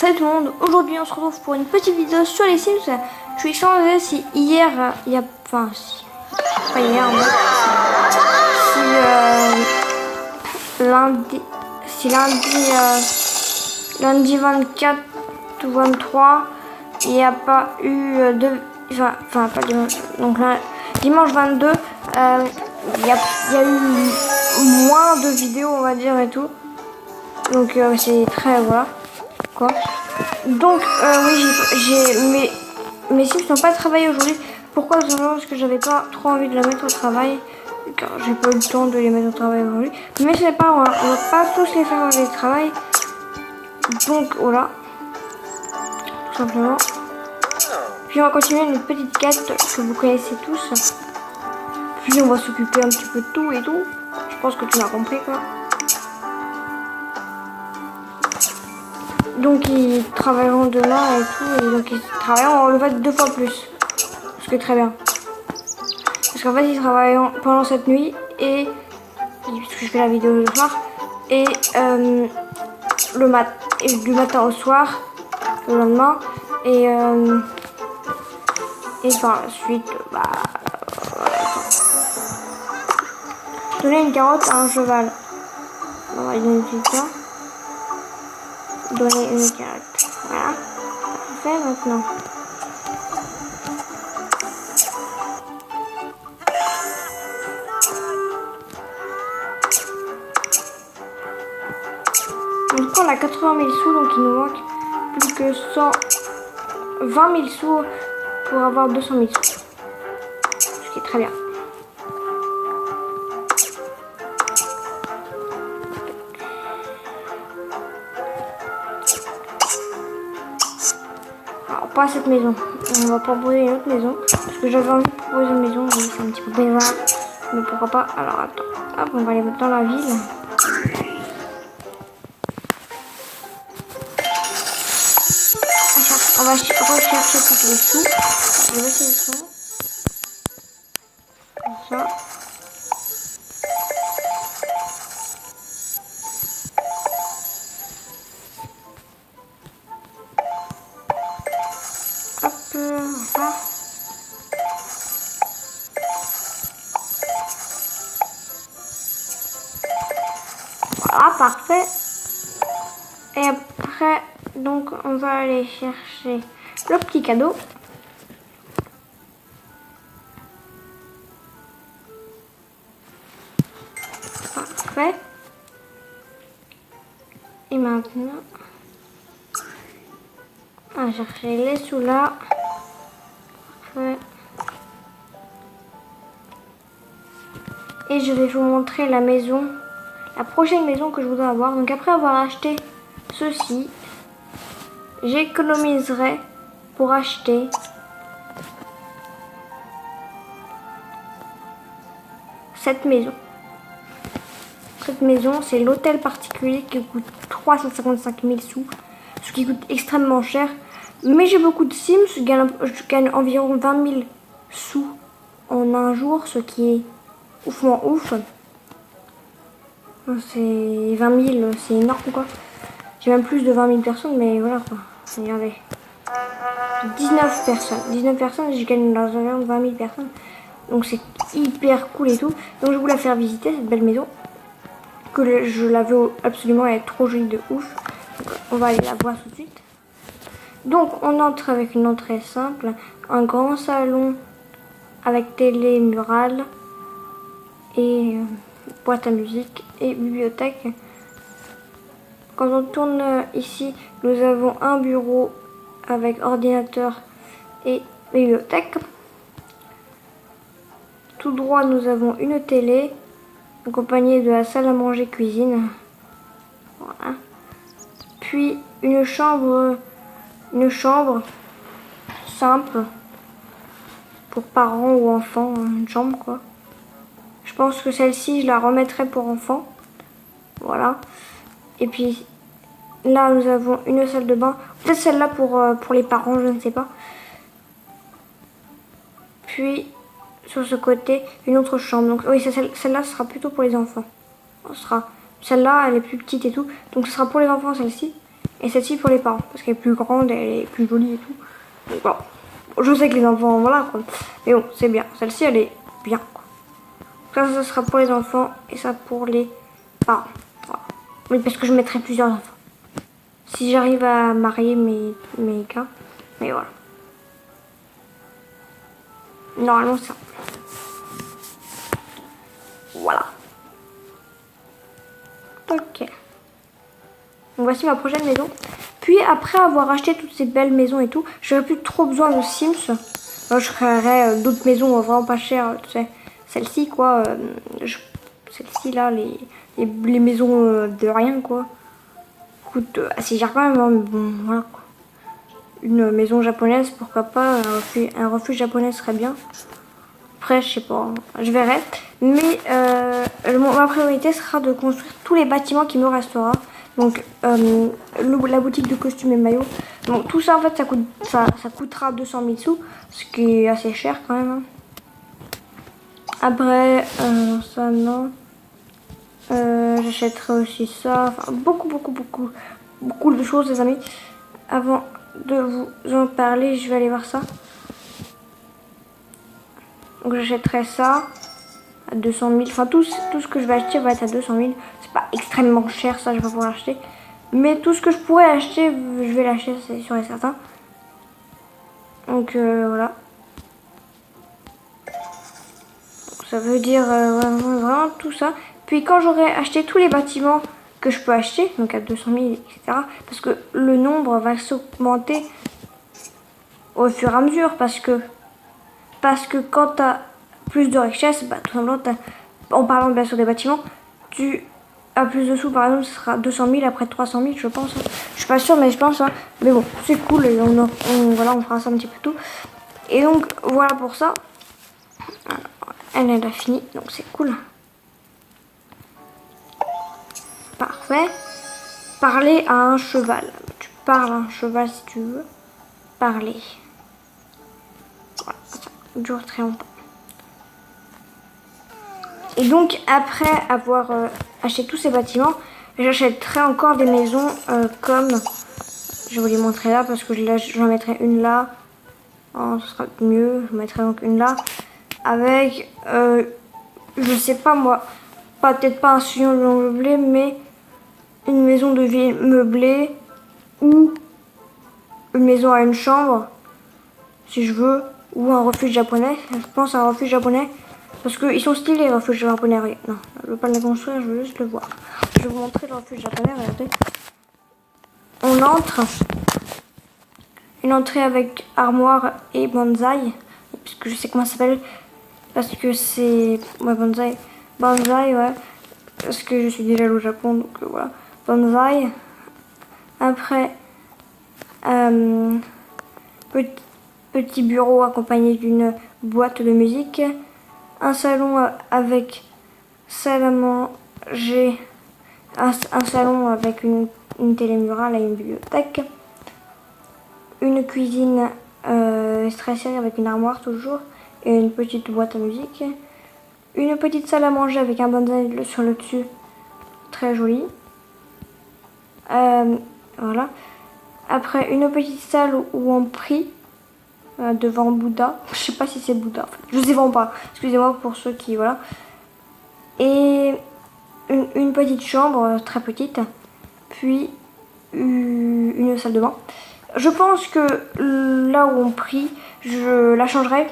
Salut tout le monde, aujourd'hui on se retrouve pour une petite vidéo sur les Sims. Je suis changé si hier, il y a... Enfin, si... Pas hier, en fait. Si lundi 24 ou 23, il n'y a pas eu de... Enfin, pas dimanche. Donc là, dimanche 22, il y a eu moins de vidéos, on va dire, et tout. Donc c'est très... Voilà. Quoi. Donc oui, mes Sims n'ont pas travaillé aujourd'hui. Pourquoi? Tout simplement parce que j'avais pas trop envie de la mettre au travail, car j'ai pas eu le temps de les mettre au travail aujourd'hui. Mais c'est pas, on va pas tous les faire au travail. Donc voilà, tout simplement. Puis on va continuer notre petite quête que vous connaissez tous. Puis on va s'occuper un petit peu de tout et tout. Je pense que tu m'as compris quoi. Donc ils travailleront demain et tout, et donc ils travailleront en fait 2 fois plus. Ce qui est très bien. Parce qu'en fait ils travaillent pendant cette nuit et parce que je fais la vidéo le soir et du matin au soir le lendemain et par la suite donner une carotte à un cheval. On va identifier ça. Donner une carotte. Voilà. Parfait maintenant. Donc on a 80 000 sous, donc il nous manque plus que 20 000 sous pour avoir 200 000 sous. Ce qui est très bien. Alors pas cette maison, on va proposer une autre maison. Parce que j'avais envie de proposer une maison, mais c'est un petit peu bizarre. Mais pourquoi pas? Alors attends, hop, on va aller dans la ville. On va rechercher tous les sous. Je vais essayer ça. Comme ça. Hop, voilà. Voilà, parfait. Et après, donc, on va aller chercher le petit cadeau. Parfait. Et maintenant, on va chercher les sous là. Parfait. Et je vais vous montrer la maison, la prochaine maison que je voudrais avoir. Donc après avoir acheté ceci, j'économiserai pour acheter cette maison. Cette maison, c'est l'hôtel particulier qui coûte 355 000 sous, ce qui coûte extrêmement cher. Mais j'ai beaucoup de Sims, je gagne environ 20 000 sous en un jour, ce qui est oufement ouf. C'est 20 000, c'est énorme quoi. J'ai même plus de 20 000 personnes, mais voilà quoi. Regardez. 19 personnes. 19 personnes, je gagne dans environ 20 000 personnes. Donc c'est hyper cool et tout. Donc je voulais faire visiter cette belle maison. Que je la veux absolument, elle est trop jolie de ouf. Donc, on va aller la voir tout de suite. Donc on entre avec une entrée simple. Un grand salon avec télé murale. Et boîte à musique et bibliothèque. Quand on tourne ici, nous avons un bureau avec ordinateur et bibliothèque. Tout droit, nous avons une télé accompagnée de la salle à manger cuisine. Voilà. Puis une chambre simple pour parents ou enfants, une chambre quoi. Je pense que celle-ci, je la remettrai pour enfants. Voilà. Et puis là, nous avons une salle de bain. Peut-être celle-là pour les parents, je ne sais pas. Puis sur ce côté, une autre chambre. Donc oui, celle-là sera plutôt pour les enfants. Celle-là, elle est plus petite et tout. Donc ce sera pour les enfants celle-ci. Et celle-ci pour les parents, parce qu'elle est plus grande, elle est plus jolie et tout. Donc voilà. Je sais que les enfants, voilà quoi. Mais bon, c'est bien. Celle-ci, elle est bien quoi. Ça sera pour les enfants et ça pour les parents. Voilà. Oui, parce que je mettrai plusieurs enfants. Si j'arrive à marier mes gars. Mais voilà. Normalement, ça. Voilà. Ok. Donc voici ma prochaine maison. Puis après avoir acheté toutes ces belles maisons et tout, j'aurais plus trop besoin de Sims. Moi, je créerais d'autres maisons vraiment pas chères. Tu sais, celle-ci quoi. Celle-ci là, les maisons de rien quoi. Coûte assez cher quand même. Hein, mais bon, voilà quoi. Une maison japonaise, pourquoi pas. Un refuge japonais serait bien. Après, je sais pas, je verrai. Mais ma priorité sera de construire tous les bâtiments qui me restera. Donc, la boutique de costumes et maillots. Donc, tout ça, en fait, ça coûtera 200 000 sous. Ce qui est assez cher quand même. Hein. Après, ça, non. J'achèterai aussi ça. Enfin, beaucoup de choses, les amis. Avant de vous en parler, je vais aller voir ça. Donc j'achèterai ça à 200 000. Enfin tout ce que je vais acheter va être à 200 000. C'est pas extrêmement cher ça, je vais pouvoir acheter. Mais tout ce que je pourrais acheter, je vais l'acheter, c'est sûr et certain. Donc voilà. Ça veut dire vraiment tout ça. Puis quand j'aurai acheté tous les bâtiments que je peux acheter, donc à 200 000, etc. Parce que le nombre va s'augmenter au fur et à mesure. Parce que quand tu as plus de richesse, bah, tout simplement, en parlant bien sûr des bâtiments, tu as plus de sous. Par exemple, ce sera 200 000, après 300 000, je pense. Hein. Je suis pas sûre, mais je pense. Hein. Mais bon, c'est cool. Et voilà, on fera ça un petit peu tout. Et donc, voilà pour ça. Elle a fini, donc c'est cool. Parfait. Parler à un cheval. Tu parles à un cheval si tu veux. Parler. Voilà, ça dure très longtemps. Et donc, après avoir acheté tous ces bâtiments, j'achèterai encore des maisons comme... Je vais vous les montrer là parce que là, j'en mettrai une là. Oh, ce sera mieux. Je mettrai donc une là. Avec, je sais pas moi, peut-être pas un sillon meublé, mais une maison de ville meublée ou une maison à une chambre, si je veux, ou un refuge japonais. Je pense à un refuge japonais. Parce qu'ils sont stylés, les refuges japonais. Non, je veux pas les construire, je veux juste le voir. Je vais vous montrer le refuge japonais, regardez. On entre. Une entrée avec armoire et bonsaï. Puisque je sais comment ça s'appelle. Parce que c'est... Ouais, bonsaï. Bonsaï, ouais. Parce que je suis déjà allée au Japon, donc voilà. Bonsaï. Après, petit bureau accompagné d'une boîte de musique. Un salon avec salle à manger, un salon avec une télé murale et une bibliothèque, une cuisine stressée avec une armoire toujours et une petite boîte à musique, une petite salle à manger avec un bonsaï sur le dessus, très joli. Voilà. Après une petite salle où on prie. Devant Bouddha, je sais pas si c'est Bouddha en fait. Je sais vraiment pas, excusez-moi pour ceux qui voilà. Et une petite chambre très petite, puis une salle de bain. Je pense que là où on prie, je la changerai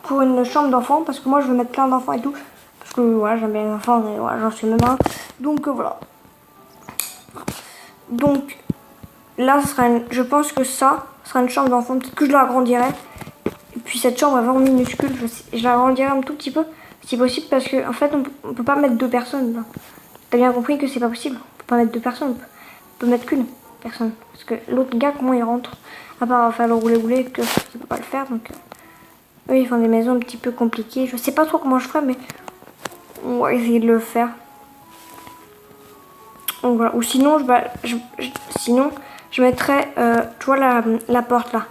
pour une chambre d'enfant parce que moi je veux mettre plein d'enfants et tout parce que voilà, j'aime bien les enfants et voilà, j'en suis même un. Donc voilà. Donc là je pense que ça sera une chambre d'enfant, peut-être que je l'agrandirai. Et puis cette chambre est vraiment minuscule, je l'agrandirai un tout petit peu, si possible, parce qu'en en fait on peut pas mettre deux personnes. T'as bien compris que c'est pas possible, on peut pas mettre deux personnes, on peut mettre qu'une personne. Parce que l'autre gars, comment il rentre? À part faire le roulé-roulé, que je peux pas le faire, donc... eux ils font des maisons un petit peu compliquées, je sais pas trop comment je ferai, mais on va essayer de le faire. Donc voilà, ou sinon je mettrais, tu vois la porte là.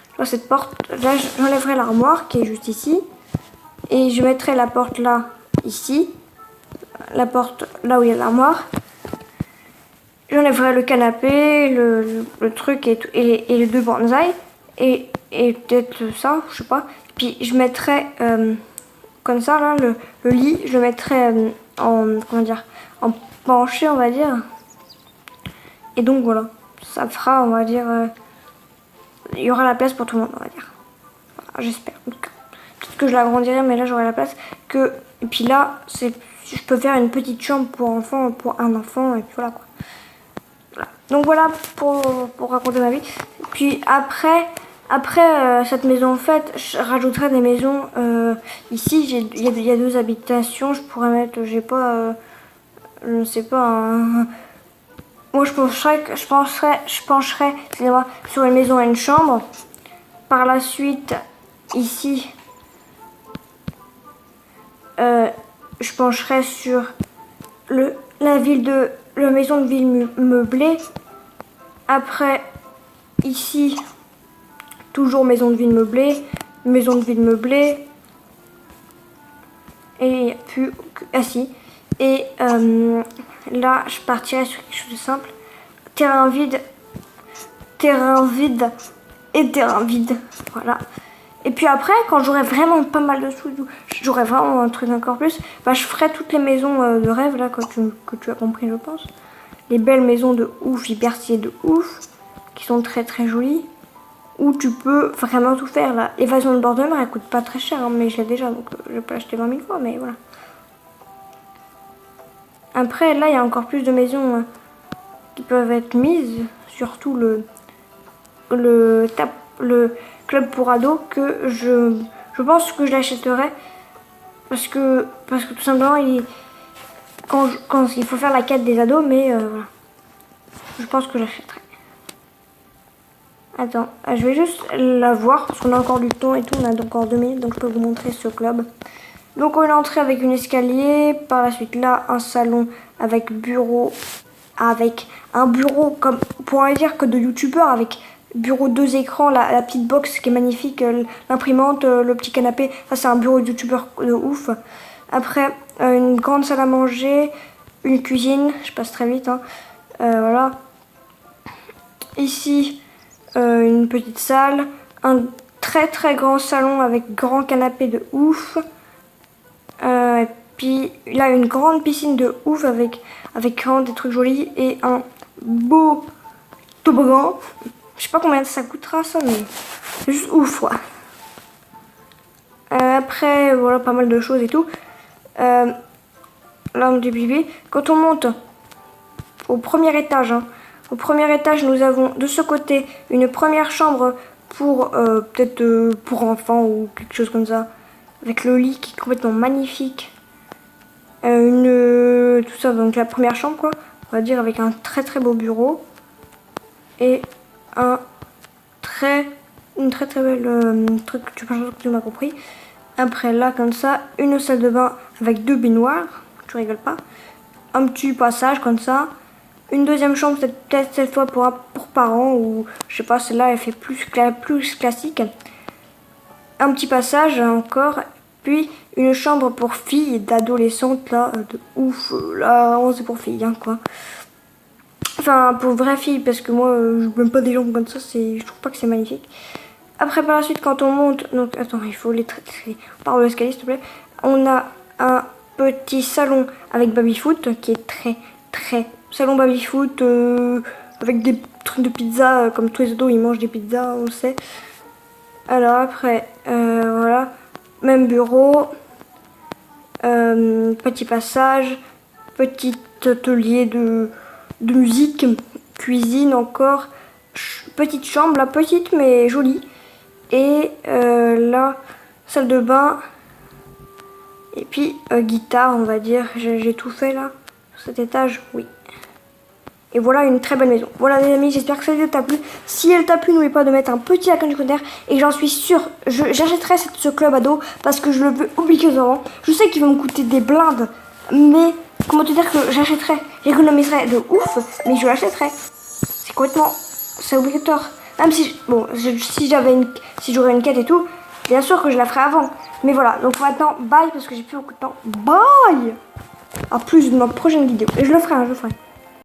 Tu vois cette porte, là j'enlèverai l'armoire qui est juste ici. Et je mettrai la porte là, ici. La porte là où il y a l'armoire. j'enlèverai le canapé, le truc et les deux bonsaïs. Et peut-être ça, je sais pas. Puis je mettrai comme ça là le lit, je le mettrai en comment dire, en penché on va dire. Et donc voilà, ça fera on va dire, il y aura la place pour tout le monde on va dire. Voilà, j'espère. Peut-être que je l'agrandirai mais là j'aurai la place. Et puis là je peux faire une petite chambre pour enfants, pour un enfant et puis voilà quoi. Voilà. Donc voilà pour raconter ma vie. Puis après cette maison en fait, je rajouterai des maisons. Ici, il y a deux habitations. Je pourrais mettre, j'ai pas, je ne sais pas. Moi, je pencherais, excusez-moi, sur une maison et une chambre. Par la suite, ici, je pencherais sur la maison de ville meublée. Après, ici. Toujours maison de ville meublée, et puis assis. Et là, je partirai sur quelque chose de simple. Terrain vide et terrain vide. Voilà. Et puis après, quand j'aurai vraiment pas mal de sous, j'aurai vraiment un truc encore plus, bah, je ferai toutes les maisons de rêve là que tu as compris, je pense. Les belles maisons de ouf, hyper stylées de ouf, qui sont très très jolies. Où tu peux vraiment tout faire là. L'évasion de Bordeaux, elle coûte pas très cher, hein, mais je l'ai déjà, donc je peux l'acheter 20 000 fois, mais voilà. Après, là, il y a encore plus de maisons qui peuvent être mises, surtout le club pour ados, que je pense que je l'achèterai, parce que tout simplement, quand il faut faire la quête des ados, mais voilà. Je pense que j'achèterai. Attends, je vais juste la voir parce qu'on a encore du temps et tout, on a encore 2 minutes donc je peux vous montrer ce club. Donc on est entré avec une escalier, par la suite là un salon avec bureau, avec un bureau comme pour dire que de youtubeur, avec bureau 2 écrans, la petite box qui est magnifique, l'imprimante, le petit canapé, ça c'est un bureau de youtubeur de ouf. Après une grande salle à manger, une cuisine, je passe très vite, hein. Voilà. Ici une petite salle, un très très grand salon avec grand canapé de ouf, et puis là une grande piscine de ouf avec vraiment des trucs jolis et un beau toboggan. Je sais pas combien ça coûtera ça, mais c'est juste ouf quoi. Après voilà pas mal de choses et tout. Là on dit bébé. Quand on monte au premier étage, hein, au premier étage, nous avons de ce côté une première chambre pour peut-être pour enfants ou quelque chose comme ça, avec le lit qui est complètement magnifique. Tout ça, donc la première chambre quoi, on va dire, avec un très très beau bureau et une très très belle truc, tu m'as compris. Après là comme ça, une salle de bain avec 2 baignoires, tu rigoles pas, un petit passage comme ça. Une deuxième chambre, peut-être cette fois pour parents, ou je sais pas, celle-là elle fait plus classique. Un petit passage encore, puis une chambre pour filles d'adolescentes là, de ouf, là c'est pour filles hein, quoi. Enfin pour vraies filles, parce que moi je n'aime pas des gens comme ça, je trouve pas que c'est magnifique. Après par la suite quand on monte, donc attends, il faut les traiter, on part de l'escalier s'il te plaît. On a un petit salon avec baby-foot qui est très très salon baby-foot avec des trucs de pizza, comme tous les ados ils mangent des pizzas, on le sait. Alors après voilà, même bureau, petit passage, petit atelier de musique, cuisine encore, petite chambre, là petite mais jolie, et là salle de bain, et puis guitare on va dire. J'ai tout fait là sur cet étage, oui. Et voilà une très belle maison. Voilà les amis, j'espère que cette vidéo t'a plu. Si elle t'a plu, n'oubliez pas de mettre un petit like en commentaire. Et j'en suis sûre, j'achèterai ce club ado parce que je le veux obligatoirement. Je sais qu'il va me coûter des blindes, mais comment te dire que j'achèterai, j'économiserai de ouf, mais je l'achèterai. C'est complètement, c'est obligatoire. Même si, bon, si j'aurais une quête et tout, bien sûr que je la ferai avant. Mais voilà, donc maintenant, bye parce que j'ai plus beaucoup de temps. Bye. À plus dans ma prochaine vidéo. Et je le ferai, je le ferai.